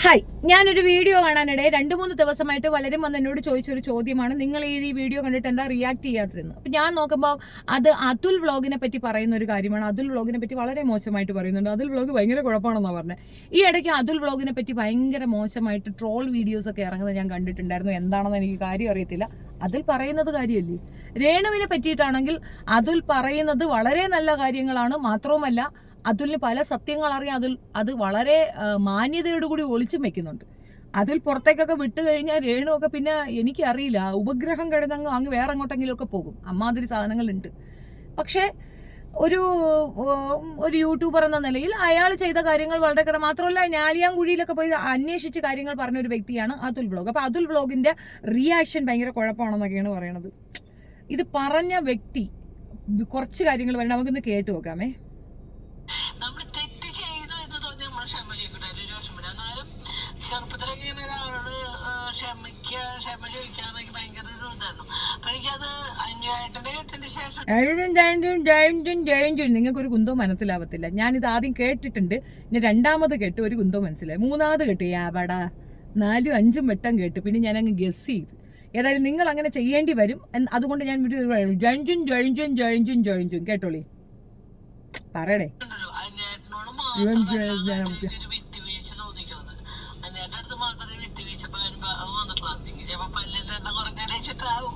Hi, ഞാനൊരു video കാണാനിടെ 2-3 ദിവസമായിട്ട് പലരും വന്ന് എന്നോട് ചോദിച്ചൊരു ചോദ്യമാണ്, നിങ്ങൾ ഈ വീഡിയോ കണ്ടിട്ട് എന്താ റിയാക്ട് ചെയ്യാത്തതെന്ന്. അപ്പം ഞാൻ നോക്കുമ്പോൾ അത് അതുൽ വ്ളോഗിനെ പറ്റി പറയുന്ന ഒരു കാര്യമാണ്. അതുൽ വ്ളോഗിനെ പറ്റി വളരെ മോശമായിട്ട് പറയുന്നുണ്ട്. അതുൽ വ്ളോഗ് ഭയങ്കര കുഴപ്പമാണെന്നാണ് പറഞ്ഞത്. ഈ ഇടയ്ക്ക് അതുൽ വ്ളോഗിനെ പറ്റി ഭയങ്കര മോശമായിട്ട് ട്രോൾ വീഡിയോസ് ഒക്കെ ഇറങ്ങുന്നത് ഞാൻ കണ്ടിട്ടുണ്ടായിരുന്നു. എന്താണെന്ന് എനിക്ക് കാര്യം അറിയത്തില്ല. അതുൽ പറയുന്നത് കാര്യമല്ലേ. രേണുവിനെ പറ്റിയിട്ടാണെങ്കിൽ അതുൽ പറയുന്നത് വളരെ നല്ല കാര്യങ്ങളാണ്. മാത്രവുമല്ല, അതുലിന് പല സത്യങ്ങൾ അറിയാം. അത് വളരെ മാന്യതയോടുകൂടി ഒളിച്ചും വെക്കുന്നുണ്ട്. അതിൽ പുറത്തേക്കൊക്കെ വിട്ടു കഴിഞ്ഞാൽ രേണുവൊക്കെ പിന്നെ എനിക്കറിയില്ല, ഉപഗ്രഹം കിടന്നങ്ങ് അങ്ങ് വേറെ അങ്ങോട്ടെങ്കിലും ഒക്കെ പോകും. അമ്മാതിരി സാധനങ്ങളുണ്ട്. പക്ഷേ ഒരു യൂട്യൂബർ എന്ന നിലയിൽ അയാൾ ചെയ്ത കാര്യങ്ങൾ വളരെ മാത്രമല്ല, ഞാലിയാങ്കുഴിയിലൊക്കെ പോയി അന്വേഷിച്ച് കാര്യങ്ങൾ പറഞ്ഞ ഒരു വ്യക്തിയാണ് അതുൽ വ്ളോഗ്. അപ്പോൾ അതുൽ വ്ളോഗിന്റെ റിയാക്ഷൻ ഭയങ്കര കുഴപ്പമാണെന്നൊക്കെയാണ് പറയണത്. ഇത് പറഞ്ഞ വ്യക്തി കുറച്ച് കാര്യങ്ങൾ പറയണം, നമുക്കൊന്ന് കേട്ടു നോക്കാമേ. നമ്മൾ തെറ്റ് ചെയ്യുന്നു എന്ന് തോന്നി നമ്മൾ ക്ഷമ ചെയ്യട്ടെ, രോഷമില്ല. എന്നാലും ചെറുപ്പത്തിലേക്ക് ഇങ്ങനെ ഒരാളോട് ക്ഷമ ചോദിക്കാന്നൊക്കെ ഭയങ്കര ഒരു ഇതായിരുന്നു. അപ്പൊ എനിക്കത് അന്വേഷണത്തിന്റെ കേട്ടതിന് ശേഷം നിങ്ങൾക്കൊരു കുന്തവും മനസ്സിലാവത്തില്ല. ഞാനിത് ആദ്യം കേട്ടിട്ടുണ്ട്, ഞാൻ രണ്ടാമത് കേട്ട് ഒരു കുന്തവും മനസ്സിലായി. മൂന്നാമത് കേട്ട് യാവടാ 4-5 വട്ടം കേട്ട് പിന്നെ ഞാൻ അങ്ങ് ഗസ് ചെയ്ത്. ഏതായാലും നിങ്ങൾ അങ്ങനെ ചെയ്യേണ്ടി വരും. അതുകൊണ്ട് ഞാൻ ജയിഞ്ചും കേട്ടോളി പറയടേ. വിട്ടുവീഴ്ച തോന്നിക്കുന്നത് അന്വേഷണ അടുത്ത് മാത്രമേ വിട്ടുവീഴ്ച വന്നിട്ടുള്ളൂ. പല്ലിന്റെ എണ്ണ കുറഞ്ഞിട്ടാവും.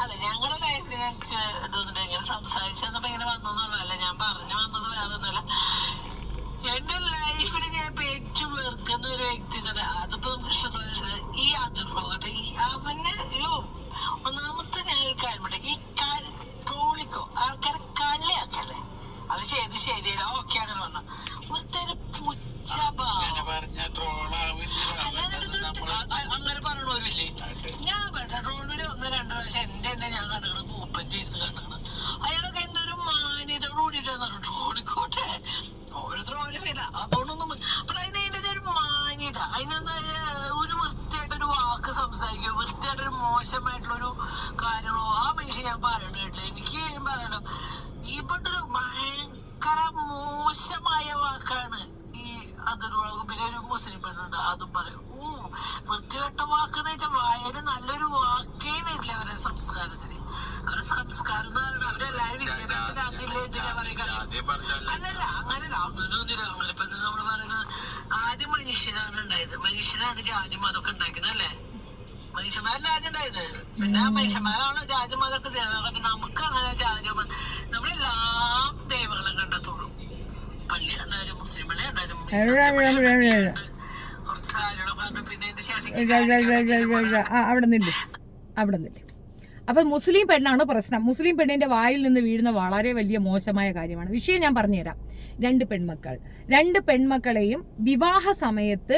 അല്ല, ഞങ്ങളുടെ ലൈഫിൽ ഞങ്ങൾക്ക് ഇതൊന്നും ഇങ്ങനെ സംസാരിച്ചപ്പോ ഇങ്ങനെ വന്നോന്നുള്ളതല്ല. ഞാൻ പറഞ്ഞു വന്നത് വേറെ ഒന്നുമല്ല. എന്റെ ലൈഫിൽ ഞാൻ ഇപ്പൊ ഏറ്റവും വെറുക്കുന്ന ഒരു വ്യക്തി തന്നെ. അതിപ്പോ നമുക്ക് ഇഷ്ടമുള്ള ഈ അതിർവോട്ടെ അവന് ഒന്നാമത്തെ ഞാൻ ഒരു കാര്യം പറയട്ടെ, ഈ ട്രോളിക്കോ ആൾക്കാരെ കളിയാക്കല്ലേ, അവര് ചെയ്ത് ശരിയല്ല, ഓക്കെ അങ്ങനെ പറഞ്ഞു ഒരുത്തര പുച്ഛ അങ്ങനെ പറയണവരില്ലേ. ഞാൻ പറയട്ടെ, ട്രോൾ വീഡിയോ 1-2 പ്രാവശ്യം എന്റെ തന്നെ ഞാൻ കണ്ടുക്കണം, മൂപ്പന്റെ ഇരുന്ന് കണ്ടുക്കണം. അയാളൊക്കെ എന്റെ ഒരു മാന്യതയോട് കൂടിയിട്ടാണ് ട്രോളിക്കോട്ടെ, ഓരോരുത്തരും ഓരോ ഫീല. അതുകൊണ്ടൊന്നും പക്ഷെ അതിന്റെ ഒരു മാന്യത, അതിനെന്താ ഒരു വൃത്തിയായിട്ടൊരു വാക്ക് സംസാരിക്കുക, വൃത്തിയായിട്ടൊരു മോശമായിട്ടുള്ളൊരു കാര്യങ്ങളോ ആ മനുഷ്യൻ ഞാൻ പറയണ കേട്ടില്ല. എനിക്ക് പറയണം, ഇവിടെ ഒരു ഭയങ്കര മോശമായ വാക്കാണ് ഈ അതൊരു. പിന്നെ ഒരു മുസ്ലിം പെണ്ണുണ്ട്, അതും പറയും വൃത്തികെട്ട വാക്കെന്ന് വെച്ചാൽ വായന നല്ലൊരു വാക്കേ വരില്ല അവരുടെ സംസ്കാരത്തിന്. അവരുടെ സംസ്കാരം എന്ന് പറയുന്നത് അവരെല്ലാരും വിദ്യാഭ്യാസം അതില്ലേ എന്തിനാ പറയുക. അല്ലല്ല, അങ്ങനല്ല, അങ്ങനെയൊന്നുമില്ല. അങ്ങനെ ഇപ്പൊ നമ്മള് പറയുന്നത് ആദ്യം മനുഷ്യനാണ് ഉണ്ടായത്, മനുഷ്യനാണ് ജാതി മതമൊക്കെ ഉണ്ടാക്കുന്നത് അല്ലേ. മനുഷ്യന്മാരല്ല ആദ്യം ഉണ്ടായത്, പിന്നെ മനുഷ്യന്മാരാണ് ജാതി മതമൊക്കെ ചെയ്യുന്നത്. നമുക്ക് അങ്ങനെ ജാതി നമ്മളെല്ലാം ദൈവങ്ങളെ കണ്ടെത്തുള്ളൂ. പള്ളി ഉണ്ടായാലും മുസ്ലിം പള്ളി ഉണ്ടായാലും കുറച്ച് സാരികളൊക്കെ പറഞ്ഞു. പിന്നെ എന്റെ ശേഷം അവിടെ നിന്നില്ലേ. അപ്പൊ മുസ്ലിം പെണ്ണാണ് പ്രശ്നം. മുസ്ലിം പെണ്ണിന്റെ വായിൽ നിന്ന് വീഴുന്ന വളരെ വലിയ മോശമായ കാര്യമാണ്. വിഷയം ഞാൻ പറഞ്ഞുതരാം. 2 പെൺമക്കളെയും വിവാഹ സമയത്ത്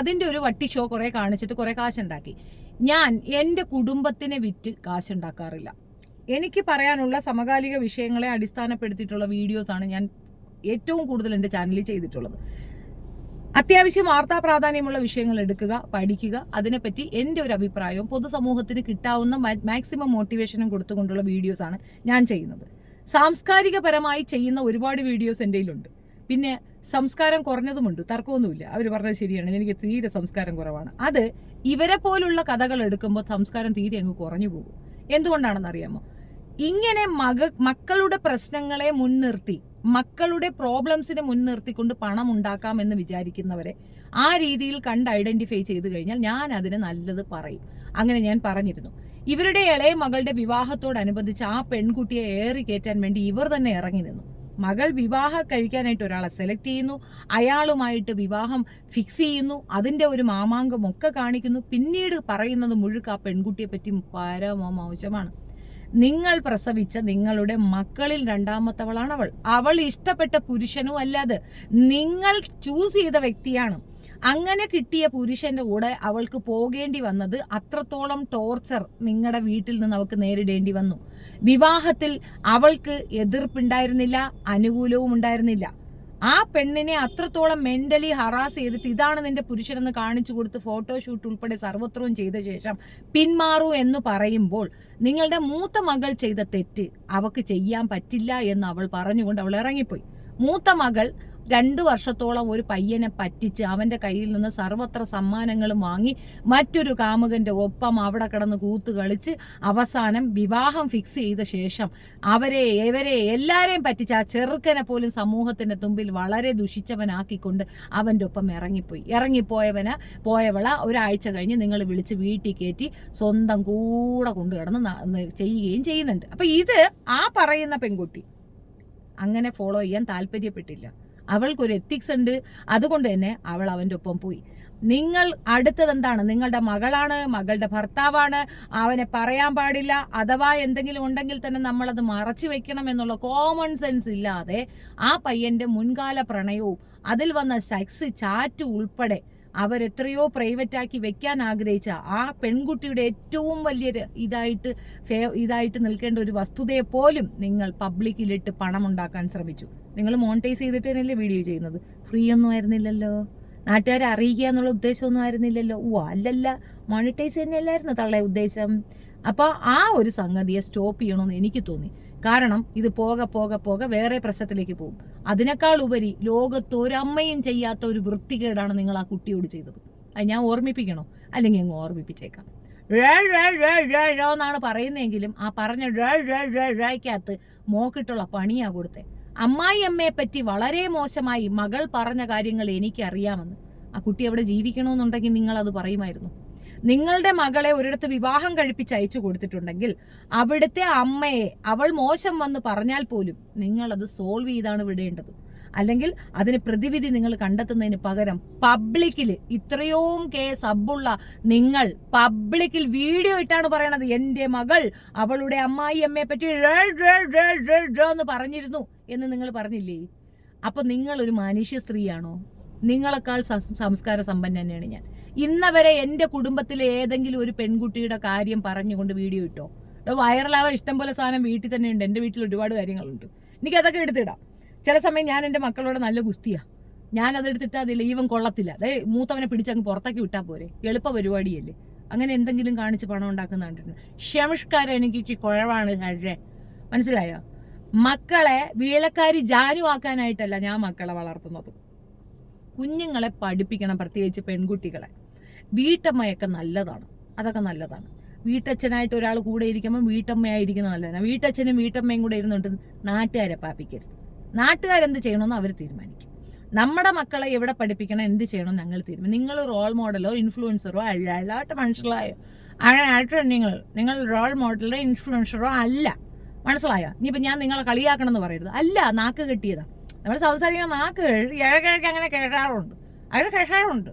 അതിന്റെ ഒരു വട്ടി ഷോ കുറെ കാണിച്ചിട്ട് കുറെ കാശുണ്ടാക്കി. ഞാൻ എന്റെ കുടുംബത്തിനെ വിറ്റ് കാശുണ്ടാക്കാറില്ല. എനിക്ക് പറയാനുള്ള സമകാലിക വിഷയങ്ങളെ അടിസ്ഥാനപ്പെടുത്തിയിട്ടുള്ള വീഡിയോസാണ് ഞാൻ ഏറ്റവും കൂടുതൽ എൻ്റെ ചാനലിൽ ചെയ്തിട്ടുള്ളത്. അത്യാവശ്യം വാർത്താ പ്രാധാന്യമുള്ള വിഷയങ്ങൾ എടുക്കുക, പഠിക്കുക, അതിനെപ്പറ്റി എൻ്റെ ഒരു അഭിപ്രായവും പൊതുസമൂഹത്തിന് കിട്ടാവുന്ന മാക്സിമം മോട്ടിവേഷനും കൊടുത്തുകൊണ്ടുള്ള വീഡിയോസാണ് ഞാൻ ചെയ്യുന്നത്. സാംസ്കാരികപരമായി ചെയ്യുന്ന ഒരുപാട് വീഡിയോസ് എൻ്റെ കയ്യിലുണ്ട്. പിന്നെ സംസ്കാരം കുറഞ്ഞതുമുണ്ട്, തർക്കമൊന്നുമില്ല. അവർ പറഞ്ഞത് ശരിയാണ്, എനിക്ക് തീരെ സംസ്കാരം കുറവാണ്. അത് ഇവരെ പോലുള്ള കഥകൾ എടുക്കുമ്പോൾ സംസ്കാരം തീരെ അങ്ങ് കുറഞ്ഞു പോകും. എന്തുകൊണ്ടാണെന്ന് അറിയാമോ? ഇങ്ങനെ മക്കളുടെ പ്രശ്നങ്ങളെ മുൻനിർത്തി, മക്കളുടെ പ്രോബ്ലംസിനെ മുൻനിർത്തിക്കൊണ്ട് പണം ഉണ്ടാക്കാമെന്ന് വിചാരിക്കുന്നവരെ ആ രീതിയിൽ കണ്ട് ഐഡന്റിഫൈ ചെയ്തു കഴിഞ്ഞാൽ ഞാൻ അതിന് നല്ലത് പറയും. അങ്ങനെ ഞാൻ പറഞ്ഞിരുന്നു. ഇവരുടെ ഇളയ മകളുടെ വിവാഹത്തോടനുബന്ധിച്ച് ആ പെൺകുട്ടിയെ ഏറി കയറ്റാൻ വേണ്ടി ഇവർ തന്നെ ഇറങ്ങി നിന്നു. മകൾ വിവാഹം കഴിക്കാനായിട്ട് ഒരാളെ സെലക്ട് ചെയ്യുന്നു, അയാളുമായിട്ട് വിവാഹം ഫിക്സ് ചെയ്യുന്നു, അതിന്റെ ഒരു മാമാങ്കം ഒക്കെ കാണിക്കുന്നു. പിന്നീട് പറയുന്നത് മുഴുക്ക ആ പെൺകുട്ടിയെ പറ്റി പരമോശമാണ്. നിങ്ങൾ പ്രസവിച്ച നിങ്ങളുടെ മക്കളിൽ 2ാമത്തവളാണ് അവൾ. അവൾ ഇഷ്ടപ്പെട്ട പുരുഷനും അല്ലാതെ നിങ്ങൾ ചൂസ് ചെയ്ത വ്യക്തിയാണ്. അങ്ങനെ കിട്ടിയ പുരുഷന്റെ കൂടെ അവൾക്ക് പോകേണ്ടി വന്നത് അത്രത്തോളം ടോർച്ചർ നിങ്ങളുടെ വീട്ടിൽ നിന്ന് അവൾക്ക് നേരിടേണ്ടി വന്നു. വിവാഹത്തിൽ അവൾക്ക് എതിർപ്പുണ്ടായിരുന്നില്ല, അനുകൂലവും ഉണ്ടായിരുന്നില്ല. ആ പെണ്ണിനെ അത്രത്തോളം മെന്റലി ഹറാസ് ചെയ്തിട്ട് ഇതാണ് നിന്റെ പുരുഷനെന്ന് കാണിച്ചു കൊടുത്ത് ഫോട്ടോഷൂട്ട് ഉൾപ്പെടെ സർവത്രവും ചെയ്ത ശേഷം പിന്മാറൂ എന്ന് പറയുമ്പോൾ നിങ്ങളുടെ മൂത്ത മകൾ ചെയ്ത തെറ്റ് അവൾക്ക് ചെയ്യാൻ പറ്റില്ല എന്ന് അവൾ പറഞ്ഞുകൊണ്ട് അവൾ ഇറങ്ങിപ്പോയി. മൂത്ത മകൾ 2 വർഷത്തോളം ഒരു പയ്യനെ പറ്റിച്ച് അവന്റെ കയ്യിൽ നിന്ന് സർവത്ര സമ്മാനങ്ങളും വാങ്ങി മറ്റൊരു കാമുകന്റെ ഒപ്പം അവിടെ കിടന്ന് കൂത്ത് കളിച്ച് അവസാനം വിവാഹം ഫിക്സ് ചെയ്ത ശേഷം ഇവരെ എല്ലാരെയും പറ്റിച്ച് ആ ചെറുക്കനെ പോലും സമൂഹത്തിന്റെ മുമ്പിൽ വളരെ ദുഷിച്ചവനാക്കിക്കൊണ്ട് അവന്റെ ഒപ്പം പോയവള ഒരാഴ്ച കഴിഞ്ഞ് നിങ്ങൾ വിളിച്ച് വീട്ടിൽ കയറ്റി സ്വന്തം കൂടെ കൊണ്ടു കിടന്ന് ചെയ്യുകയും ചെയ്യുന്നുണ്ട്. അപ്പൊ ഇത് ആ പറയുന്ന പെൺകുട്ടി അങ്ങനെ ഫോളോ ചെയ്യാൻ താല്പര്യപ്പെട്ടില്ല. അവൾക്കൊരു എത്തിക്സ് ഉണ്ട്, അതുകൊണ്ട് തന്നെ അവൾ അവൻ്റെ ഒപ്പം പോയി. നിങ്ങൾ അടുത്തത് എന്താണ്? നിങ്ങളുടെ മകളാണ്, മകളുടെ ഭർത്താവാണ്, അവനെ പറയാൻ പാടില്ല, അഥവാ എന്തെങ്കിലും ഉണ്ടെങ്കിൽ തന്നെ നമ്മളത് മറച്ചു വെക്കണം എന്നുള്ള കോമൺ സെൻസ് ഇല്ലാതെ ആ പയ്യന്റെ മുൻകാല പ്രണയവും അതിൽ വന്ന സെക്സ് ചാറ്റ് ഉൾപ്പെടെ അവരെത്രയോ പ്രൈവറ്റാക്കി വെക്കാൻ ആഗ്രഹിച്ച ആ പെൺകുട്ടിയുടെ ഏറ്റവും വലിയൊരു ഇതായിട്ട് നിൽക്കേണ്ട ഒരു വസ്തുതയെ പോലും നിങ്ങൾ പബ്ലിക്കിലിട്ട് പണം ഉണ്ടാക്കാൻ ശ്രമിച്ചു. നിങ്ങൾ മോണിറ്റൈസ് ചെയ്തിട്ട് തന്നെയല്ലേ വീഡിയോ ചെയ്യുന്നത്? ഫ്രീ ഒന്നും ആയിരുന്നില്ലല്ലോ, നാട്ടുകാരെ അറിയിക്കുക എന്നുള്ള ഉദ്ദേശമൊന്നും ആയിരുന്നില്ലല്ലോ. അല്ലല്ല, മോണിറ്റൈസ് തന്നെയല്ലായിരുന്നു തള്ളേ ഉദ്ദേശം. അപ്പോൾ ആ ഒരു സംഗതിയെ സ്റ്റോപ്പ് ചെയ്യണമെന്ന് എനിക്ക് തോന്നി. കാരണം ഇത് പോകെ വേറെ പ്രശ്നത്തിലേക്ക് പോകും. അതിനേക്കാൾ ഉപരി ലോകത്ത് ഒരമ്മയും ചെയ്യാത്ത ഒരു വൃത്തികേടാണ് നിങ്ങൾ ആ കുട്ടിയോട് ചെയ്തത്. അത് ഞാൻ ഓർമ്മിപ്പിക്കണോ? അല്ലെങ്കിൽ അങ്ങ് ഓർമ്മിപ്പിച്ചേക്കാം. എന്നാണ് പറയുന്നതെങ്കിലും ആ പറഞ്ഞ ഴയ്ക്കകത്ത് മോക്കിട്ടുള്ള പണിയാ കൊടുത്തേ. അമ്മായി അമ്മയെ പറ്റി വളരെ മോശമായി മകൾ പറഞ്ഞ കാര്യങ്ങൾ എനിക്കറിയാമെന്ന്. ആ കുട്ടി അവിടെ ജീവിക്കണമെന്നുണ്ടെങ്കിൽ നിങ്ങൾ അത് പറയുമായിരുന്നു. നിങ്ങളുടെ മകളെ ഒരിടത്ത് വിവാഹം കഴിപ്പിച്ച് അയച്ചു കൊടുത്തിട്ടുണ്ടെങ്കിൽ അവിടുത്തെ അമ്മയെ അവൾ മോശം വന്ന് പറഞ്ഞാൽ പോലും നിങ്ങളത് സോൾവ് ചെയ്താണ് വിടേണ്ടത്. അല്ലെങ്കിൽ അതിന് പ്രതിവിധി നിങ്ങൾ കണ്ടെത്തുന്നതിന് പകരം പബ്ലിക്കിൽ ഇത്രയും കേസ് അബ്ബുള്ള നിങ്ങൾ പബ്ലിക്കിൽ വീഡിയോ ഇട്ടാണ് പറയണത് എൻ്റെ മകൾ അവളുടെ അമ്മായി അമ്മയെ പറ്റി എന്ന് പറഞ്ഞിരുന്നു എന്ന് നിങ്ങൾ പറഞ്ഞില്ലേ? അപ്പൊ നിങ്ങളൊരു മനുഷ്യ സ്ത്രീയാണോ? നിങ്ങളെക്കാൾ സംസ്കാര സമ്പന്ന തന്നെയാണ് ഞാൻ. ഇന്നവരെ എൻ്റെ കുടുംബത്തിലെ ഏതെങ്കിലും ഒരു പെൺകുട്ടിയുടെ കാര്യം പറഞ്ഞുകൊണ്ട് വീഡിയോ ഇട്ടോ? വൈറലാവാൻ ഇഷ്ടം പോലെ സാധനം വീട്ടിൽ തന്നെ ഉണ്ട്. എൻ്റെ വീട്ടിൽ ഒരുപാട് കാര്യങ്ങളുണ്ട്, എനിക്കതൊക്കെ എടുത്തിടാം. ചില സമയം ഞാൻ എൻ്റെ മക്കളോട് നല്ല ഗുസ്തിയാണ്, ഞാനത് എടുത്തിട്ട് അതില്ല ഈവൻ കൊള്ളത്തില്ല. അതായത് മൂത്തവനെ പിടിച്ചങ്ങ് പുറത്തേക്ക് വിട്ടാൽ പോരെ, എളുപ്പ പരിപാടിയല്ലേ. അങ്ങനെ എന്തെങ്കിലും കാണിച്ച് പണം ഉണ്ടാക്കുന്ന കണ്ടിട്ടുണ്ട്. ക്ഷമിഷ്കാരം എനിക്ക് കുഴവാണ് ഹഴേ, മനസ്സിലായോ? മക്കളെ വീളക്കാരി ജാനുവാക്കാനായിട്ടല്ല ഞാൻ മക്കളെ വളർത്തുന്നത്. കുഞ്ഞുങ്ങളെ പഠിപ്പിക്കണം, പ്രത്യേകിച്ച് പെൺകുട്ടികളെ. വീട്ടമ്മയൊക്കെ നല്ലതാണ്, അതൊക്കെ നല്ലതാണ്. വീട്ടച്ഛനായിട്ട് ഒരാൾ കൂടെ ഇരിക്കുമ്പോൾ വീട്ടമ്മയായിരിക്കുന്നത് നല്ലതാണ്. വീട്ടച്ഛനും വീട്ടമ്മയും കൂടെ ഇരുന്നുകൊണ്ട് നാട്ടുകാരെ പാപ്പിക്കരുത്. നാട്ടുകാരെന്ത് ചെയ്യണമെന്ന് അവർ തീരുമാനിക്കും. നമ്മുടെ മക്കളെ എവിടെ പഠിപ്പിക്കണം, എന്ത് ചെയ്യണമെന്ന് ഞങ്ങൾ തീരുമാനിക്കും. നിങ്ങൾ റോൾ മോഡലോ ഇൻഫ്ലുവൻസറോ അല്ലാട്ട് മനസ്സിലായോ? അങ്ങനെയായിട്ട് നിങ്ങൾ റോൾ മോഡലോ ഇൻഫ്ലുവൻസറോ അല്ല, മനസ്സിലായോ? ഇനിയിപ്പോൾ ഞാൻ നിങ്ങളെ കളിയാക്കണം എന്ന് പറയരുത്. അല്ല, നാക്ക് കെട്ടിയതാ നമ്മൾ സംസാരിക്കുന്ന നാക്ക് ഇഴകിഴക്ക് അങ്ങനെ കേട്ടാറുണ്ട്, അത് കേട്ടാറുണ്ട്.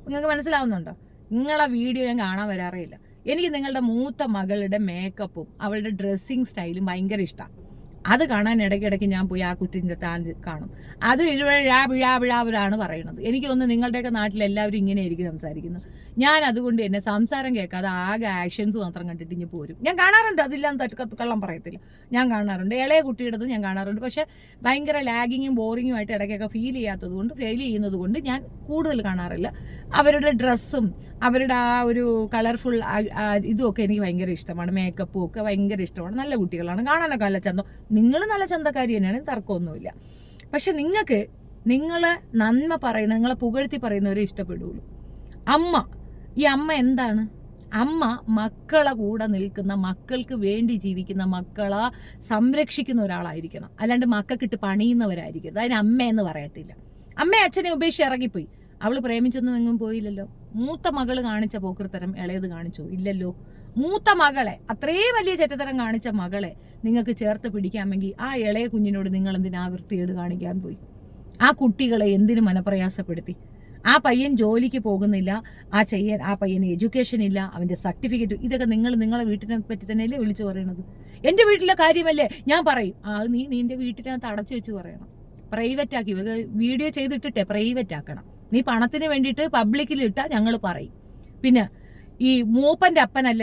നിങ്ങൾക്ക് മനസ്സിലാവുന്നുണ്ടോ? നിങ്ങളെ വീഡിയോ ഞാൻ കാണാൻ വരാറേയില്ല. എനിക്ക് നിങ്ങളുടെ മൂത്ത മകളുടെ മേക്കപ്പും അവളുടെ ഡ്രസ്സിങ് സ്റ്റൈലും ഭയങ്കര ഇഷ്ടമാണ്. അത് കാണാൻ ഇടയ്ക്കിടയ്ക്ക് ഞാൻ പോയി ആ കുട്ടിൻ്റെ താഴ് കാണും. അത് വിഴാവിഴാവിഴാവിഴാണ് പറയുന്നത്. എനിക്ക് തോന്നുന്നു നിങ്ങളുടെയൊക്കെ നാട്ടിൽ എല്ലാവരും ഇങ്ങനെയായിരിക്കും സംസാരിക്കുന്നത്. ഞാൻ അതുകൊണ്ട് തന്നെ സംസാരം കേൾക്കാതെ ആകെ ആക്ഷൻസ് മാത്രം കണ്ടിട്ട് ഇനി പോരും. ഞാൻ കാണാറുണ്ട്, അതില്ലാന്ന് കള്ളം പറയത്തില്ല, ഞാൻ കാണാറുണ്ട്. ഇളയ കുട്ടിയുടേത് ഞാൻ കാണാറുണ്ട്. പക്ഷെ ഭയങ്കര ലാഗിങ്ങും ബോറിങ്ങുമായിട്ട് ഇടയ്ക്കൊക്കെ ഫീൽ ചെയ്യുന്നത് കൊണ്ട് ഞാൻ കൂടുതൽ കാണാറില്ല. അവരുടെ ഡ്രസ്സും അവരുടെ ആ ഒരു കളർഫുൾ ഇതുമൊക്കെ എനിക്ക് ഭയങ്കര ഇഷ്ടമാണ്. മേക്കപ്പും ഒക്കെ ഭയങ്കര ഇഷ്ടമാണ്. നല്ല കുട്ടികളാണ്, കാണാനൊക്കെ നല്ല ചന്തം. നിങ്ങൾ നല്ല ചന്തക്കാരി തന്നെയാണ്, തർക്കമൊന്നുമില്ല. പക്ഷെ നിങ്ങൾക്ക് നിങ്ങളെ നന്മ പറയുന്ന, നിങ്ങളെ പുകഴ്ത്തി പറയുന്നവരെ ഇഷ്ടപ്പെടുള്ളൂ. ഈ അമ്മ എന്താണ്? അമ്മ മക്കളെ കൂടെ നിൽക്കുന്ന, മക്കൾക്ക് വേണ്ടി ജീവിക്കുന്ന, മക്കളെ സംരക്ഷിക്കുന്ന ഒരാളായിരിക്കണം. അല്ലാണ്ട് മക്കൾക്കിട്ട് പണിയുന്നവരായിരിക്കരുത്. അതിന് അമ്മയെന്ന് പറയത്തില്ല. അമ്മ അച്ഛനെ ഉപേക്ഷിച്ച് ഇറങ്ങിപ്പോയി, അവള് പ്രേമിച്ചൊന്നും എങ്ങും പോയില്ലല്ലോ. മൂത്ത മകള് കാണിച്ച പോക്കൃത്തരം ഇളയത് കാണിച്ചോ? ഇല്ലല്ലോ. മൂത്ത മകളെ, അത്രയും വലിയ ചെറ്റത്തരം കാണിച്ച മകളെ നിങ്ങൾക്ക് ചേർത്ത് പിടിക്കാമെങ്കിൽ ആ ഇളയ കുഞ്ഞിനോട് നിങ്ങൾ എന്തിനാ വൃത്തികേട് കാണിക്കാൻ പോയി? ആ കുട്ടികളെ എന്തിനു മനപ്രയാസപ്പെടുത്തി? ആ പയ്യൻ ജോലിക്ക് പോകുന്നില്ല, ആ പയ്യന് എഡ്യൂക്കേഷൻ ഇല്ല, അവന്റെ സർട്ടിഫിക്കറ്റ്, ഇതൊക്കെ നിങ്ങളെ വീട്ടിനെ പറ്റി തന്നെയല്ലേ വിളിച്ചു പറയണത്? എൻ്റെ വീട്ടിലെ കാര്യമല്ലേ ഞാൻ പറയും. അത് നീ നിന്റെ വീട്ടിനകത്ത് അടച്ചു വെച്ച് പറയണം. പ്രൈവറ്റ് ആക്കി വീഡിയോ ചെയ്തിട്ടിട്ടേ പ്രൈവറ്റ് ആക്കണം. നീ പണത്തിന് വേണ്ടിയിട്ട് പബ്ലിക്കിലിട്ടാ ഞങ്ങൾ പറയും. പിന്നെ ഈ മൂപ്പന്റെ അപ്പനല്ല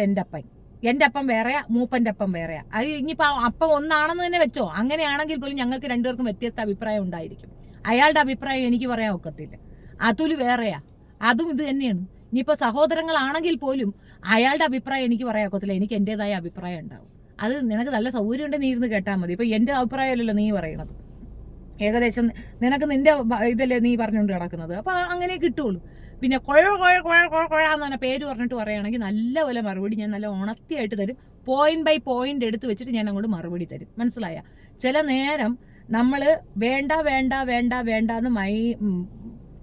എൻ്റെ അപ്പം വേറെയാ, മൂപ്പന്റെ അപ്പം വേറെയാ. അത് ഇനിയിപ്പോൾ അപ്പം ഒന്നാണെന്ന് തന്നെ വെച്ചോ. അങ്ങനെയാണെങ്കിൽ പോലും ഞങ്ങൾക്ക് രണ്ടുപേർക്കും വ്യത്യസ്ത അഭിപ്രായം ഉണ്ടായിരിക്കും. അയാളുടെ അഭിപ്രായം എനിക്ക് പറയാൻ ഒക്കത്തില്ല. അതുല് വേറെയാ, അതും ഇത് തന്നെയാണ്. ഇനിയിപ്പോൾ സഹോദരങ്ങളാണെങ്കിൽ പോലും അയാളുടെ അഭിപ്രായം എനിക്ക് പറയാൻ ഒക്കത്തില്ല, എനിക്ക് എൻ്റെതായ അഭിപ്രായം ഉണ്ടാവും. അത് നിനക്ക് നല്ല സൗകര്യം ഉണ്ടെങ്കിൽ നീ ഇരുന്ന് കേട്ടാൽ മതി. ഇപ്പം എൻ്റെ അഭിപ്രായമല്ലല്ലോ നീ പറയണത്. ഏകദേശം നിനക്ക് നിന്റെ ഇതല്ലേ നീ പറഞ്ഞുകൊണ്ട് കിടക്കുന്നത്, അപ്പോൾ അങ്ങനെ കിട്ടുള്ളൂ. പിന്നെ കുഴ എന്ന് പറഞ്ഞ പേര് പറഞ്ഞിട്ട് പറയുകയാണെങ്കിൽ നല്ലപോലെ മറുപടി ഞാൻ നല്ല ഉണർത്തിയായിട്ട് തരും. പോയിന്റ് ബൈ പോയിന്റ് എടുത്ത് വെച്ചിട്ട് ഞാൻ അങ്ങോട്ട് മറുപടി തരും. മനസ്സിലായ? ചില നേരം നമ്മൾ വേണ്ട വേണ്ട വേണ്ട വേണ്ട എന്ന്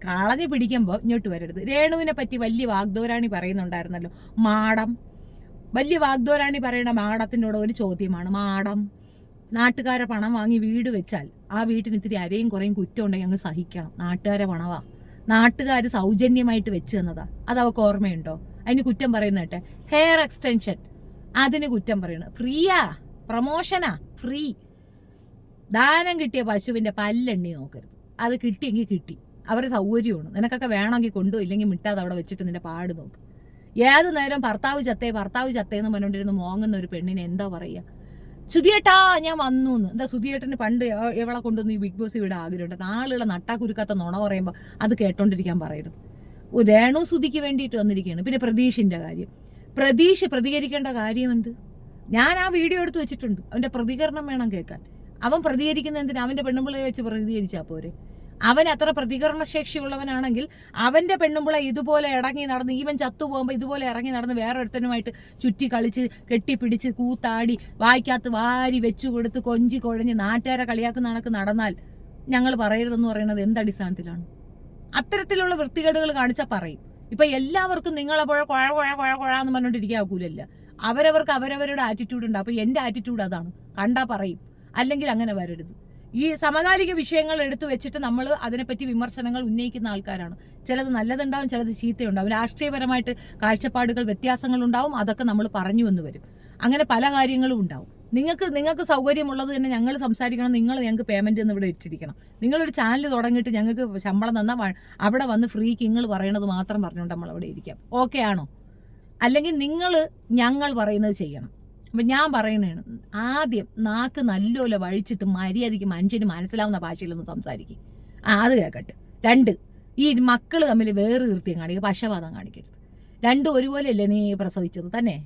കളഞ്ഞ് പിടിക്കുമ്പോൾ ഇങ്ങോട്ട് വരരുത്. രേണുവിനെ പറ്റി വലിയ വാഗ്ദോരാണി പറയുന്നുണ്ടായിരുന്നല്ലോ, മാടം. വലിയ വാഗ്ദോരാണി പറയുന്ന മാടത്തിൻ്റെ കൂടെ ഒരു ചോദ്യമാണ്, മാടം നാട്ടുകാരെ പണം വാങ്ങി വീട് വെച്ചാൽ ആ വീട്ടിന് ഇത്തിരി അരയും കുറയും കുറ്റം ഉണ്ടെങ്കിൽ അങ്ങ് സഹിക്കണം. നാട്ടുകാരെ പണവാ, നാട്ടുകാർ സൗജന്യമായിട്ട് വെച്ച് തന്നതാ, അത് അവൾക്ക് ഓർമ്മയുണ്ടോ? അതിന് കുറ്റം പറയുന്ന കേട്ടെ. ഹെയർ എക്സ്റ്റൻഷൻ അതിന് കുറ്റം പറയണത് ഫ്രീയാ, പ്രമോഷനാ, ഫ്രീ. ദാനം കിട്ടിയ പശുവിൻ്റെ പല്ലെണ്ണി നോക്കരുത്, അത് കിട്ടിയെങ്കിൽ കിട്ടി, അവരുടെ സൗകര്യമാണ്. നിനക്കൊക്കെ വേണമെങ്കിൽ കൊണ്ടു, ഇല്ലെങ്കിൽ മിട്ടാതെ അവിടെ വെച്ചിട്ട് നിന്റെ പാട് നോക്ക്. ഏത് നേരം ഭർത്താവ് ചത്തേന്ന് പറഞ്ഞുകൊണ്ടിരുന്ന് മോങ്ങുന്ന ഒരു പെണ്ണിനെ എന്താ പറയുക? സുധിയേട്ടാ ഞാൻ വന്നു എന്ന്. എന്താ സുധിയേട്ടന് പണ്ട് എവളെ കൊണ്ടുവന്ന് ഈ ബിഗ് ബോസ് ഇവിടെ ആഗ്രഹമുണ്ട്. നാളുള്ള നട്ടാക്കുരുക്കാത്ത നുണ പറയുമ്പോൾ അത് കേട്ടോണ്ടിരിക്കാൻ പറയരുത്. രേണു സുധിക്ക് വേണ്ടിയിട്ട് വന്നിരിക്കുകയാണ്. പിന്നെ പ്രതീഷിൻ്റെ കാര്യം, പ്രതീഷ് പ്രതികരിക്കേണ്ട കാര്യം എന്ത്? ഞാൻ ആ വീഡിയോ എടുത്ത് വെച്ചിട്ടുണ്ട്, അവൻ്റെ പ്രതികരണം വേണം കേൾക്കാൻ. അവൻ പ്രതികരിക്കുന്ന എന്തിനാ? അവൻ്റെ പെണ്ണുമ്പിളയെ വെച്ച് പ്രതികരിച്ചാൽ പോരെ? അവൻ അത്ര പ്രതികരണ ശേഷിയുള്ളവനാണെങ്കിൽ അവൻ്റെ പെണ്ണുമ്പിള ഇതുപോലെ ഇറങ്ങി നടന്ന്, ഈവൻ ചത്തുപോകുമ്പോൾ ഇതുപോലെ ഇറങ്ങി നടന്ന് വേറെ ഒരുത്തനുമായിട്ട് ചുറ്റി കളിച്ച് കെട്ടിപ്പിടിച്ച് കൂത്താടി വായിക്കാത്ത വാരി വെച്ചു കൊടുത്ത് കൊഞ്ചി കുഴഞ്ഞ് നാട്ടുകാരെ കളിയാക്കുന്ന കണക്ക് നടന്നാൽ ഞങ്ങൾ പറയരുതെന്ന് പറയുന്നത് എന്തടിസ്ഥാനത്തിലാണ്? അത്തരത്തിലുള്ള വൃത്തികേടുകൾ കാണിച്ചാൽ പറയും. ഇപ്പൊ എല്ലാവർക്കും നിങ്ങളെപ്പോഴെ കുഴന്ന് പറഞ്ഞുകൊണ്ടിരിക്കാൻ ഒക്കൂലല്ല. അവരവർക്ക് അവരവരുടെ ആറ്റിറ്റ്യൂഡ് ഉണ്ട്. അപ്പൊ എൻ്റെ ആറ്റിറ്റ്യൂഡ് അതാണ്, കണ്ടാ പറയും. അല്ലെങ്കിൽ അങ്ങനെ വരരുത്. ഈ സമകാലിക വിഷയങ്ങൾ എടുത്തു വെച്ചിട്ട് നമ്മൾ അതിനെപ്പറ്റി വിമർശനങ്ങൾ ഉന്നയിക്കുന്ന ആൾക്കാരാണ്. ചിലത് നല്ലതുണ്ടാവും, ചിലത് ചീത്തയുണ്ടാവും. രാഷ്ട്രീയപരമായിട്ട് കാഴ്ചപ്പാടുകൾ വ്യത്യാസങ്ങളുണ്ടാവും, അതൊക്കെ നമ്മൾ പറഞ്ഞു എന്ന് വരും. അങ്ങനെ പല കാര്യങ്ങളും ഉണ്ടാവും. നിങ്ങൾക്ക് സൗകര്യമുള്ളത് തന്നെ ഞങ്ങൾ സംസാരിക്കണം, നിങ്ങൾ ഞങ്ങൾക്ക് പേയ്മെന്റ് എന്ന് ഇവിടെ വെച്ചിരിക്കണം. നിങ്ങളൊരു ചാനൽ തുടങ്ങിയിട്ട് ഞങ്ങൾക്ക് ശമ്പളം തന്നാൽ അവിടെ വന്ന് ഫ്രീ കിങ്ങൾ പറയണത് മാത്രം പറഞ്ഞുകൊണ്ട് നമ്മൾ അവിടെ ഇരിക്കാം. ഓക്കെ ആണോ? അല്ലെങ്കിൽ ഞങ്ങൾ പറയുന്നത് ചെയ്യണം. അപ്പം ഞാൻ പറയണതാണ്, ആദ്യം നാക്ക് നല്ലോലെ വഴിച്ചിട്ട് മര്യാദയ്ക്ക് മനുഷ്യന് മനസ്സിലാവുന്ന ഭാഷയിലൊന്ന് സംസാരിക്കും. അത് കേൾക്കട്ടെ. 2, ഈ മക്കൾ തമ്മിൽ വേറെ കൃത്യം കാണിക്കുക, പക്ഷപാതം കാണിക്കരുത്. രണ്ടും ഒരുപോലെയല്ലേ നീ പ്രസവിച്ചത് തന്നെ?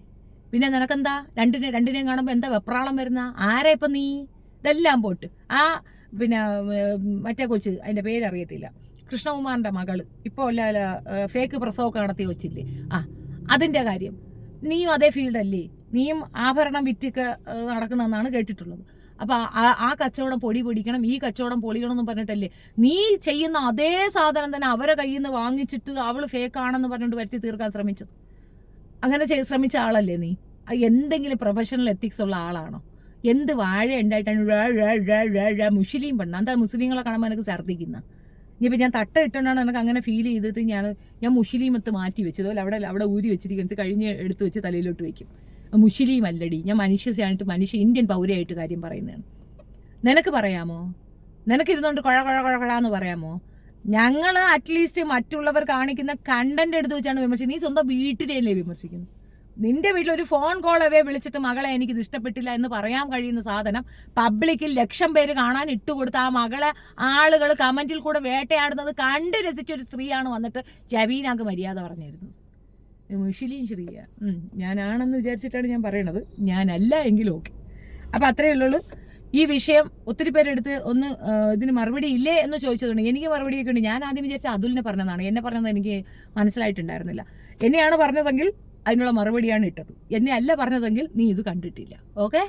പിന്നെ നിനക്കെന്താ രണ്ടിനെയും കാണുമ്പോൾ എന്താ വെപ്രാളം വരുന്ന? ആരാ ഇപ്പം നീ? ഇതെല്ലാം പോട്ട്. പിന്നെ മറ്റേ കൊച്ച്, അതിൻ്റെ പേരറിയത്തില്ല, കൃഷ്ണകുമാറിൻ്റെ മകള് ഇപ്പോൾ അല്ല ഫേക്ക് പ്രസവമൊക്കെ നടത്തി വെച്ചില്ലേ, അതിൻ്റെ കാര്യം. നീയും അതേ ഫീൽഡല്ലേ? നീയും ആഭരണം വിറ്റൊക്കെ നടക്കണമെന്നാണ് കേട്ടിട്ടുള്ളത്. അപ്പം ആ കച്ചവടം പൊടിക്കണം, ഈ കച്ചവടം പൊളിക്കണം എന്ന് പറഞ്ഞിട്ടല്ലേ നീ ചെയ്യുന്ന അതേ സാധനം തന്നെ അവരെ കയ്യിൽ നിന്ന് വാങ്ങിച്ചിട്ട് അവൾ ഫേക്കാണെന്ന് പറഞ്ഞുകൊണ്ട് വരുത്തി തീർക്കാൻ ശ്രമിച്ചത്? അങ്ങനെ ശ്രമിച്ച ആളല്ലേ നീ? എന്തെങ്കിലും പ്രൊഫഷണൽ എത്തിക്സ് ഉള്ള ആളാണോ? എന്ത് വാഴ ഉണ്ടായിട്ടാണ് മുസ്ലിം പെണ്ണ്? എന്താ മുസ്ലിങ്ങളെ കാണുമ്പോൾ എനിക്ക് ഛർദ്ദിക്കുന്ന? ഇനിയിപ്പോൾ ഞാൻ തട്ട ഇട്ടുകൊണ്ടാണ് എനിക്ക് അങ്ങനെ ഫീൽ ചെയ്തിട്ട് ഞാൻ മുസ്ലിമത്ത് മാറ്റി വെച്ചത്. അതുപോലെ അവിടെ ഊരി വെച്ചിരിക്കുന്നത് കഴിഞ്ഞ് എടുത്ത് വെച്ച് തലയിലോട്ട് വയ്ക്കും. മുസ്ലിം അല്ലടി, ഞാൻ മനുഷ്യ ഇന്ത്യൻ പൗരയായിട്ട് കാര്യം പറയുന്നതാണ്. നിനക്ക് പറയാമോ? നിനക്ക് ഇരുന്നുകൊണ്ട് കുഴ എന്ന് പറയാമോ? ഞങ്ങൾ അറ്റ്ലീസ്റ്റ് മറ്റുള്ളവർ കാണിക്കുന്ന കണ്ടന്റ് എടുത്ത് വെച്ചാണ് വിമർശിക്കുന്നത്. നീ സ്വന്തം വീട്ടിലല്ലേ വിമർശിക്കുന്നത്? നിന്റെ വീട്ടിൽ ഒരു ഫോൺ കോൾ അവയെ വിളിച്ചിട്ട് മകളെ എനിക്കിത് ഇഷ്ടപ്പെട്ടില്ല എന്ന് പറയാൻ കഴിയുന്ന സാധനം പബ്ലിക്കിൽ 1,00,000 പേര് കാണാൻ ഇട്ടുകൊടുത്ത ആ മകളെ ആളുകൾ കമന്റിൽ കൂടെ വേട്ടയാടുന്നത് കണ്ട് രസിച്ചൊരു സ്ത്രീയാണ് വന്നിട്ട് ജബീനാക്ക് മര്യാദ പറഞ്ഞിരുന്നത്. മുസ്ലിം ശ്രീയ ഞാനാണെന്ന് വിചാരിച്ചിട്ടാണ് ഞാൻ പറയണത്, ഞാനല്ല എങ്കിലും ഓക്കെ. അപ്പം അത്രയേ ഉള്ളൂ ഈ വിഷയം. ഒത്തിരി പേരെടുത്ത് ഇതിന് മറുപടി ഇല്ലേ എന്ന് ചോദിച്ചതുകൊണ്ട് എനിക്ക് മറുപടിയൊക്കെ ഉണ്ട്. ഞാൻ ആദ്യം വിചാരിച്ച അതുലിനെ പറഞ്ഞതാണ്, എന്നെ പറഞ്ഞത് എനിക്ക് മനസ്സിലായിട്ടുണ്ടായിരുന്നില്ല. എന്നെയാണ് പറഞ്ഞതെങ്കിൽ അതിനുള്ള മറുപടിയാണ് ഇട്ടത്. എന്നെ അല്ല പറഞ്ഞതെങ്കിൽ നീ ഇത് കണ്ടിട്ടില്ല. ഓക്കെ,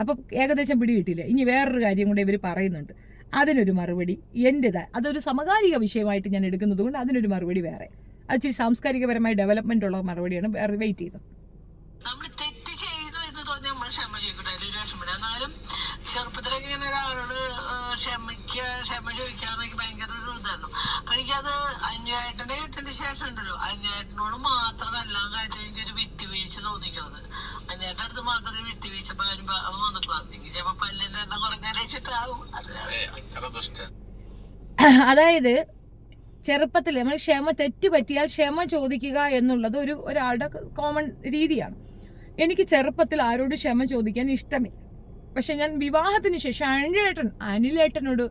അപ്പം ഏകദേശം പിടി കിട്ടിയില്ല. ഇനി വേറൊരു കാര്യം കൂടെ ഇവർ പറയുന്നുണ്ട്, അതിനൊരു മറുപടി എൻ്റെതായി. അതൊരു സമകാലിക വിഷയമായിട്ട് ഞാൻ എടുക്കുന്നത് കൊണ്ട് അതിനൊരു മറുപടി വേറെ, അത് ഇച്ചിരി സാംസ്കാരികപരമായ ഡെവലപ്മെന്റ് ഉള്ള മറുപടിയാണ്. വേറെ വെയിറ്റ് ചെയ്തത്. ചെറുപ്പത്തിലേക്ക് ഇങ്ങനെ ഒരാളോട് ക്ഷമ ചോദിക്കാന്നൊക്കെ ഭയങ്കര ഒരു ഇതായിരുന്നു. അപ്പൊ എനിക്കത് അന്യായിട്ടന്റെ കേട്ടതിന് ശേഷം ഉണ്ടല്ലോ, അന്യായിട്ടനോട് മാത്രം എല്ലാം കാര്യം എനിക്കൊരു വിട്ടുവീഴ്ച തോന്നിക്കണത്. അന്യായിട്ട അടുത്ത് മാത്രമേ വിട്ടുവീഴ്ച വന്നിട്ടുള്ളൂ. അതിന് ചിലപ്പോ പല്ലിന്റെ എണ്ണം കുറഞ്ഞാൽ വെച്ചിട്ടാവും. അതായത് ചെറുപ്പത്തിൽ നമ്മൾ തെറ്റ് പറ്റിയാൽ ക്ഷമ ചോദിക്കുക എന്നുള്ളത് ഒരാളുടെ കോമൺ രീതിയാണ്. എനിക്ക് ചെറുപ്പത്തിൽ ആരോട് ക്ഷമ ചോദിക്കാൻ ഇഷ്ടമില്ല. പക്ഷെ ഞാൻ വിവാഹത്തിന് ശേഷം അനിലേട്ടനോട്,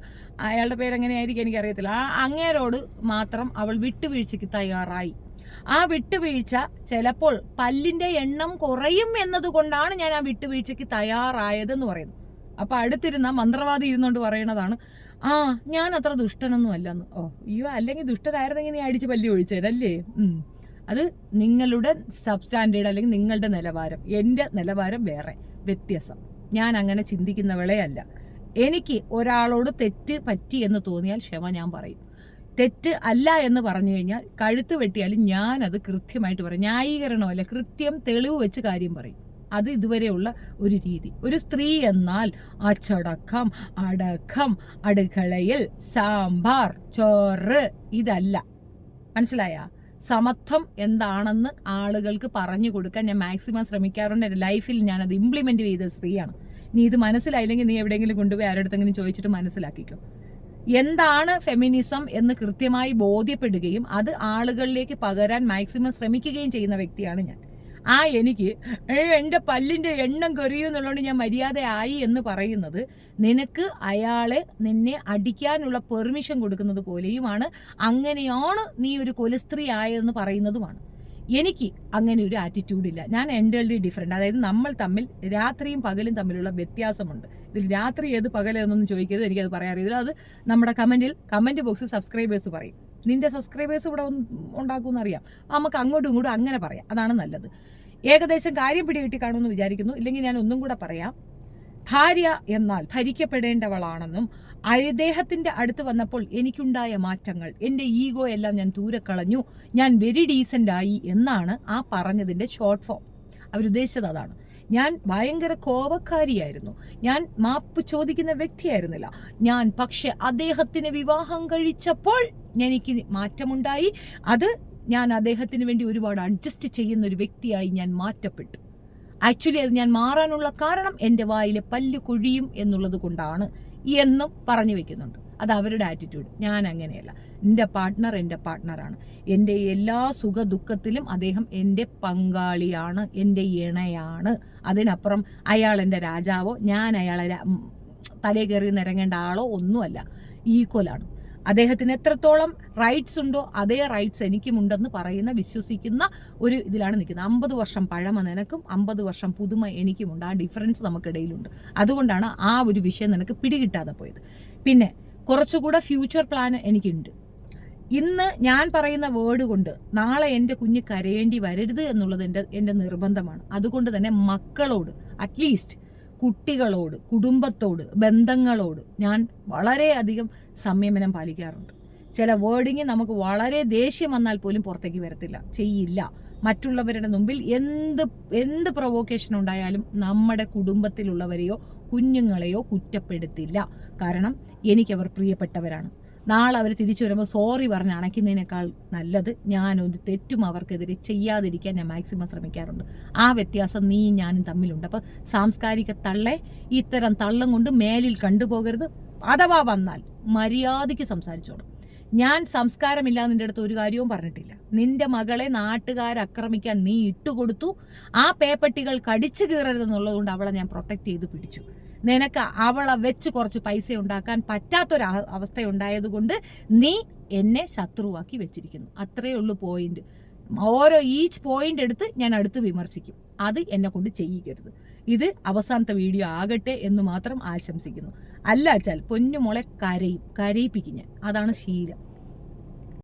അയാളുടെ പേരെങ്ങനെയായിരിക്കും എനിക്കറിയത്തില്ല, അങ്ങേരോട് മാത്രം അവൾ വിട്ടുവീഴ്ചയ്ക്ക് തയ്യാറായി. ആ വിട്ടുവീഴ്ച ചിലപ്പോൾ പല്ലിന്റെ എണ്ണം കുറയും എന്നതുകൊണ്ടാണ് ഞാൻ ആ വിട്ടുവീഴ്ചയ്ക്ക് തയ്യാറായതെന്ന് പറയുന്നു. അപ്പൊ അടുത്തിരുന്ന മന്ത്രവാദി ഇരുന്നുകൊണ്ട് പറയണതാണ്, ഞാൻ അത്ര ദുഷ്ടനൊന്നും അല്ലെന്ന്. അയ്യോ, അല്ലെങ്കിൽ ദുഷ്ടനായിരുന്നെങ്കിൽ നീ അടിച്ച് പല്ലി ഒഴിച്ചേനല്ലേ. അത് നിങ്ങളുടെ സബ് സ്റ്റാൻഡേർഡ് അല്ലെങ്കിൽ നിങ്ങളുടെ നിലവാരം. എൻ്റെ നിലവാരം വേറെ, വ്യത്യാസം. ഞാൻ അങ്ങനെ ചിന്തിക്കുന്നവളെ അല്ല. എനിക്ക് ഒരാളോട് തെറ്റ് പറ്റി എന്ന് തോന്നിയാൽ ക്ഷമ ഞാൻ പറയും. തെറ്റ് അല്ല എന്ന് പറഞ്ഞു കഴിഞ്ഞാൽ കഴുത്ത് വെട്ടിയാലും ഞാനത് കൃത്യമായിട്ട് പറയും. ന്യായീകരണമല്ല, കൃത്യം തെളിവ് വെച്ച് കാര്യം പറയും. അത് ഇതുവരെയുള്ള ഒരു രീതി. ഒരു സ്ത്രീ എന്നാൽ അച്ചടക്കം, അടക്കം, അടുക്കളയിൽ സാമ്പാർ, ചോറ്, ഇതല്ല. മനസ്സിലായ? സമത്വം എന്താണെന്ന് ആളുകൾക്ക് പറഞ്ഞു കൊടുക്കാൻ ഞാൻ മാക്സിമം ശ്രമിക്കാറുണ്ട്. എൻ്റെ ലൈഫിൽ ഞാനത് ഇംപ്ലിമെന്റ് ചെയ്ത സ്ത്രീയാണ്. നീ ഇത് മനസ്സിലായില്ലെങ്കിൽ നീ എവിടെയെങ്കിലും കൊണ്ടുപോയി ആരുടെടുത്തെങ്കിലും ചോദിച്ചിട്ട് മനസ്സിലാക്കിക്കോ. എന്താണ് ഫെമിനിസം എന്ന് കൃത്യമായി ബോധ്യപ്പെടുകയും അത് ആളുകളിലേക്ക് പകരാൻ മാക്സിമം ശ്രമിക്കുകയും ചെയ്യുന്ന വ്യക്തിയാണ് ഞാൻ. എനിക്ക് എൻ്റെ പല്ലിൻ്റെ എണ്ണം കുറയുമെന്നുള്ളതുകൊണ്ട് ഞാൻ മര്യാദയായി എന്ന് പറയുന്നത് നിനക്ക് അയാളെ നിന്നെ അടിക്കാനുള്ള പെർമിഷൻ കൊടുക്കുന്നത് പോലെയുമാണ്. അങ്ങനെയാണ് നീ ഒരു കൊലസ്ത്രീ ആയതെന്ന് പറയുന്നതുമാണ്. എനിക്ക് അങ്ങനെ ഒരു ആറ്റിറ്റ്യൂഡില്ല. ഞാൻ എൻ്റർലി ഡിഫറെൻ്റ്. അതായത് നമ്മൾ തമ്മിൽ രാത്രിയും പകലും തമ്മിലുള്ള വ്യത്യാസമുണ്ട്. ഇതിൽ രാത്രി ഏത് പകലെന്നൊന്നും ചോദിക്കരുത്, എനിക്കത് പറയാറില്ല. അത് നമ്മുടെ കമൻറ്റ് ബോക്സിൽ സബ്സ്ക്രൈബേഴ്സ് പറയും. നിന്റെ സബ്സ്ക്രൈബേഴ്സ് ഇവിടെ ഉണ്ടാക്കുമെന്നറിയാം. നമുക്ക് അങ്ങോട്ടും ഇങ്ങോട്ടും അങ്ങനെ പറയാം, അതാണ് നല്ലത്. ഏകദേശം കാര്യം പിടികിട്ടി കാണുമെന്ന് വിചാരിക്കുന്നു. ഇല്ലെങ്കിൽ ഞാൻ ഒന്നും കൂടെ പറയാം. ഭാര്യ എന്നാൽ ഭരിക്കപ്പെടേണ്ടവളാണെന്നും അദ്ദേഹത്തിന്റെ അടുത്ത് വന്നപ്പോൾ എനിക്കുണ്ടായ മാറ്റങ്ങൾ, എൻ്റെ ഈഗോ എല്ലാം ഞാൻ ദൂരെ കളഞ്ഞു, ഞാൻ വെരി ഡീസൻ്റ് ആയി എന്നാണ് ആ പറഞ്ഞതിൻ്റെ ഷോർട്ട് ഫോം. അവരുദ്ദേശിച്ചത് അതാണ്. ഞാൻ ഭയങ്കര കോപക്കാരിയായിരുന്നു, ഞാൻ മാപ്പ് ചോദിക്കുന്ന വ്യക്തിയായിരുന്നില്ല ഞാൻ. പക്ഷെ അദ്ദേഹത്തിന് വിവാഹം കഴിച്ചപ്പോൾ എനിക്ക് മാറ്റമുണ്ടായി. അത് ഞാൻ അദ്ദേഹത്തിന് വേണ്ടി ഒരുപാട് അഡ്ജസ്റ്റ് ചെയ്യുന്ന ഒരു വ്യക്തിയായി ഞാൻ മാറ്റപ്പെട്ടു. ആക്ച്വലി അത് ഞാൻ മാറാനുള്ള കാരണം എൻ്റെ വായിലെ പല്ല് കൊഴിയും എന്നുള്ളത് കൊണ്ടാണ് എന്നും പറഞ്ഞു വെക്കുന്നുണ്ട്. അത് അവരുടെ ആറ്റിറ്റ്യൂഡ്. ഞാൻ അങ്ങനെയല്ല. എൻ്റെ പാർട്ട്ണർ എൻ്റെ പാർട്ട്ണറാണ്. എൻ്റെ എല്ലാ സുഖ ദുഃഖത്തിലും അദ്ദേഹം എൻ്റെ പങ്കാളിയാണ്, എൻ്റെ ഇണയാണ്. അതിനപ്പുറം അയാൾ എൻ്റെ രാജാവോ ഞാൻ അയാളെ തലേ കയറി നിരങ്ങേണ്ട ആളോ ഒന്നുമല്ല. ഈക്വലാണ്. അദ്ദേഹത്തിന് എത്രത്തോളം റൈറ്റ്സ് ഉണ്ടോ അതേ റൈറ്റ്സ് എനിക്കുമുണ്ടെന്ന് പറയുന്ന വിശ്വസിക്കുന്ന ഒരു ഇതിലാണ് നിൽക്കുന്നത്. 50 വർഷം പഴമ നിനക്കും 50 വർഷം പുതുമ എനിക്കുമുണ്ട്. ആ ഡിഫറൻസ് നമുക്കിടയിലുണ്ട്. അതുകൊണ്ടാണ് ആ ഒരു വിഷയം നിനക്ക് പിടികിട്ടാതെ പോയത്. പിന്നെ കുറച്ചുകൂടെ ഫ്യൂച്ചർ പ്ലാൻ എനിക്കുണ്ട്. ഇന്ന് ഞാൻ പറയുന്ന വേർഡ് കൊണ്ട് നാളെ എൻ്റെ കുഞ്ഞ് കരയേണ്ടി വരരുത് എന്നുള്ളത് എൻ്റെ നിർബന്ധമാണ്. അതുകൊണ്ട് തന്നെ മക്കളോട്, അറ്റ്ലീസ്റ്റ് കുട്ടികളോട്, കുടുംബത്തോട്, ബന്ധങ്ങളോട് ഞാൻ വളരെയധികം സംയമനം പാലിക്കാറുണ്ട്. ചില വേർഡിങ് നമുക്ക് വളരെ ദേഷ്യം വന്നാൽ പോലും പുറത്തേക്ക് വരത്തില്ല, ചെയ്യില്ല. മറ്റുള്ളവരുടെ മുമ്പിൽ എന്ത് പ്രൊവോക്കേഷൻ ഉണ്ടായാലും നമ്മുടെ കുടുംബത്തിലുള്ളവരെയോ കുഞ്ഞുങ്ങളെയോ കുറ്റപ്പെടുത്തില്ല. കാരണം എനിക്കവർ പ്രിയപ്പെട്ടവരാണ്. നാളെ അവർ തിരിച്ചു വരുമ്പോൾ സോറി പറഞ്ഞ് അണയ്ക്കുന്നതിനേക്കാൾ നല്ലത് ഞാനൊരു തെറ്റും അവർക്കെതിരെ ചെയ്യാതിരിക്കാൻ ഞാൻ മാക്സിമം ശ്രമിക്കാറുണ്ട്. ആ വ്യത്യാസം നീയും ഞാനും തമ്മിലുണ്ട്. അപ്പം സാംസ്കാരിക തള്ളെ ഇത്തരം തള്ളം കൊണ്ട് മേലിൽ കണ്ടുപോകരുത്. അഥവാ വന്നാൽ മര്യാദയ്ക്ക് സംസാരിച്ചോളും. ഞാൻ സംസ്കാരമില്ലാതെ നിന്റെ അടുത്ത് ഒരു കാര്യവും പറഞ്ഞിട്ടില്ല. നിന്റെ മകളെ നാട്ടുകാരാക്രമിക്കാൻ നീ ഇട്ടുകൊടുത്തു. ആ പേപ്പട്ടികൾ കടിച്ചു കീറരുതെന്നുള്ളത് കൊണ്ട് അവളെ ഞാൻ പ്രൊട്ടക്ട് ചെയ്ത് പിടിച്ചു. നിനക്ക് അവളെ വെച്ച് കുറച്ച് പൈസ ഉണ്ടാക്കാൻ പറ്റാത്തൊരു അവസ്ഥയുണ്ടായതുകൊണ്ട് നീ എന്നെ ശത്രുവാക്കി വെച്ചിരിക്കുന്നു. അത്രയേ ഉള്ളൂ പോയിന്റ്. ഈച്ച് പോയിന്റ് എടുത്ത് ഞാൻ അടുത്ത് വിമർശിക്കും. അത് എന്നെ കൊണ്ട് ചെയ്യിക്കരുത്. ഇത് അവസാനത്തെ വീഡിയോ ആകട്ടെ എന്ന് മാത്രം ആശംസിക്കുന്നു. അല്ല വെച്ചാൽ പൊന്നുമോളെ കരയിപ്പിക്കും ഞാൻ. അതാണ് ശീലം.